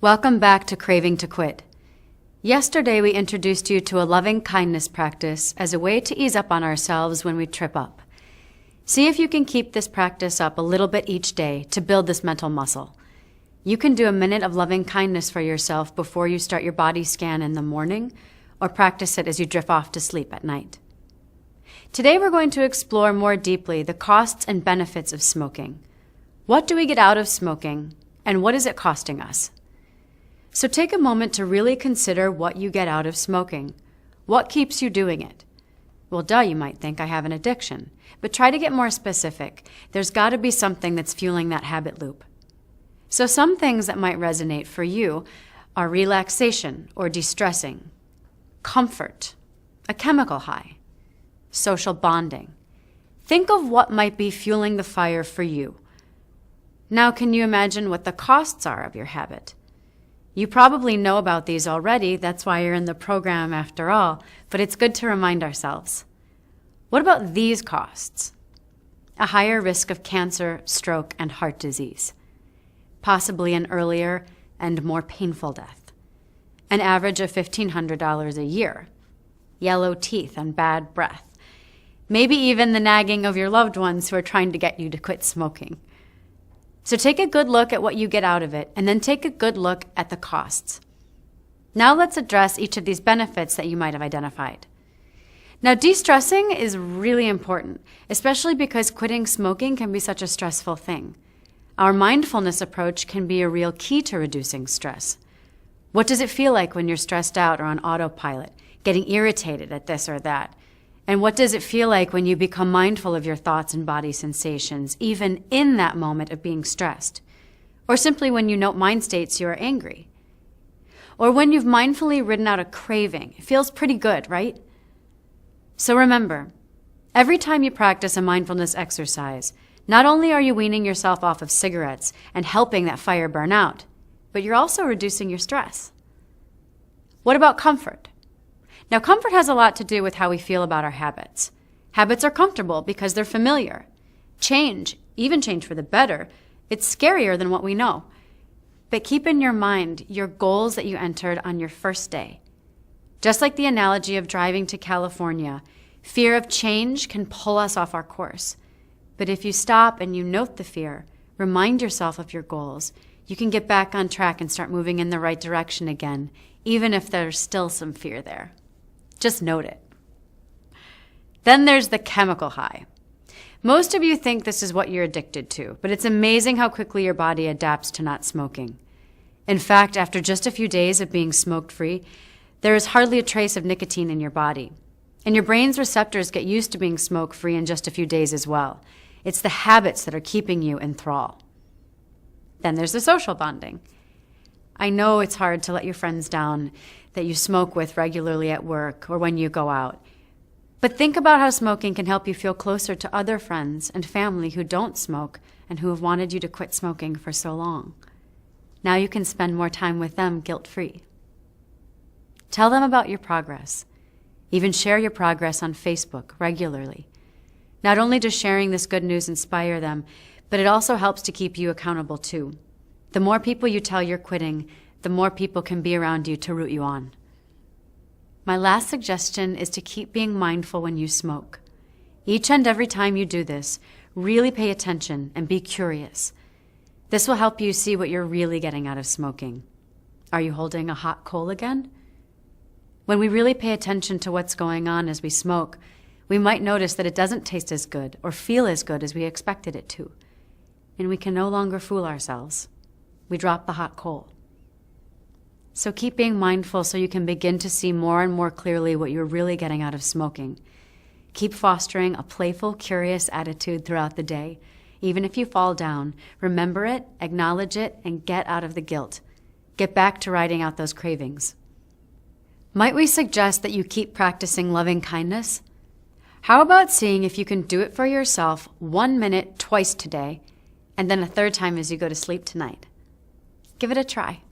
Welcome back to Craving to Quit. Yesterday we introduced you to a loving kindness practice as a way to ease up on ourselves when we trip up. See if you can keep this practice up a little bit each day to build this mental muscle. You can do a minute of loving kindness for yourself before you start your body scan in the morning, or practice it as you drift off to sleep at night. Today we're going to explore more deeply the costs and benefits of smoking. What do we get out of smoking, and what is it costing us? So take a moment to really consider what you get out of smoking. What keeps you doing it? Well, duh, you might think I have an addiction. But try to get more specific. There's got to be something that's fueling that habit loop. So some things that might resonate for you are relaxation or de-stressing, comfort, a chemical high, social bonding. Think of what might be fueling the fire for you. Now, can you imagine what the costs are of your habit? You probably know about these already, that's why you're in the program after all, but it's good to remind ourselves. What about these costs? A higher risk of cancer, stroke, and heart disease. Possibly an earlier and more painful death. An average of $1,500 a year. Yellow teeth and bad breath. Maybe even the nagging of your loved ones who are trying to get you to quit smoking. So take a good look at what you get out of it, and then take a good look at the costs. Now let's address each of these benefits that you might have identified. Now, de-stressing is really important, especially because quitting smoking can be such a stressful thing. Our mindfulness approach can be a real key to reducing stress. What does it feel like when you're stressed out or on autopilot, getting irritated at this or that? And what does it feel like when you become mindful of your thoughts and body sensations, even in that moment of being stressed? Or simply when you note mind states you are angry? Or when you've mindfully ridden out a craving? It feels pretty good, right? So remember, every time you practice a mindfulness exercise, not only are you weaning yourself off of cigarettes and helping that fire burn out, but you're also reducing your stress. What about comfort? Now, comfort has a lot to do with how we feel about our habits. Habits are comfortable because they're familiar. Change, even change for the better, it's scarier than what we know. But keep in your mind your goals that you entered on your first day. Just like the analogy of driving to California, fear of change can pull us off our course. But if you stop and you note the fear, remind yourself of your goals, you can get back on track and start moving in the right direction again, even if there's still some fear there. Just note it. Then there's the chemical high. Most of you think this is what you're addicted to, but it's amazing how quickly your body adapts to not smoking. In fact, after just a few days of being smoke-free, there is hardly a trace of nicotine in your body. And your brain's receptors get used to being smoke-free in just a few days as well. It's the habits that are keeping you in thrall. Then there's the social bonding. I know it's hard to let your friends down that you smoke with regularly at work or when you go out. But think about how smoking can help you feel closer to other friends and family who don't smoke and who have wanted you to quit smoking for so long. Now you can spend more time with them guilt-free. Tell them about your progress. Even share your progress on Facebook regularly. Not only does sharing this good news inspire them, but it also helps to keep you accountable too. The more people you tell you're quitting, the more people can be around you to root you on. My last suggestion is to keep being mindful when you smoke. Each and every time you do this, really pay attention and be curious. This will help you see what you're really getting out of smoking. Are you holding a hot coal again? When we really pay attention to what's going on as we smoke, we might notice that it doesn't taste as good or feel as good as we expected it to. And we can no longer fool ourselves. We drop the hot coal. So keep being mindful so you can begin to see more and more clearly what you're really getting out of smoking. Keep fostering a playful, curious attitude throughout the day. Even if you fall down, remember it, acknowledge it, and get out of the guilt. Get back to riding out those cravings. Might we suggest that you keep practicing loving kindness? How about seeing if you can do it for yourself 1 minute twice today, and then a third time as you go to sleep tonight? Give it a try.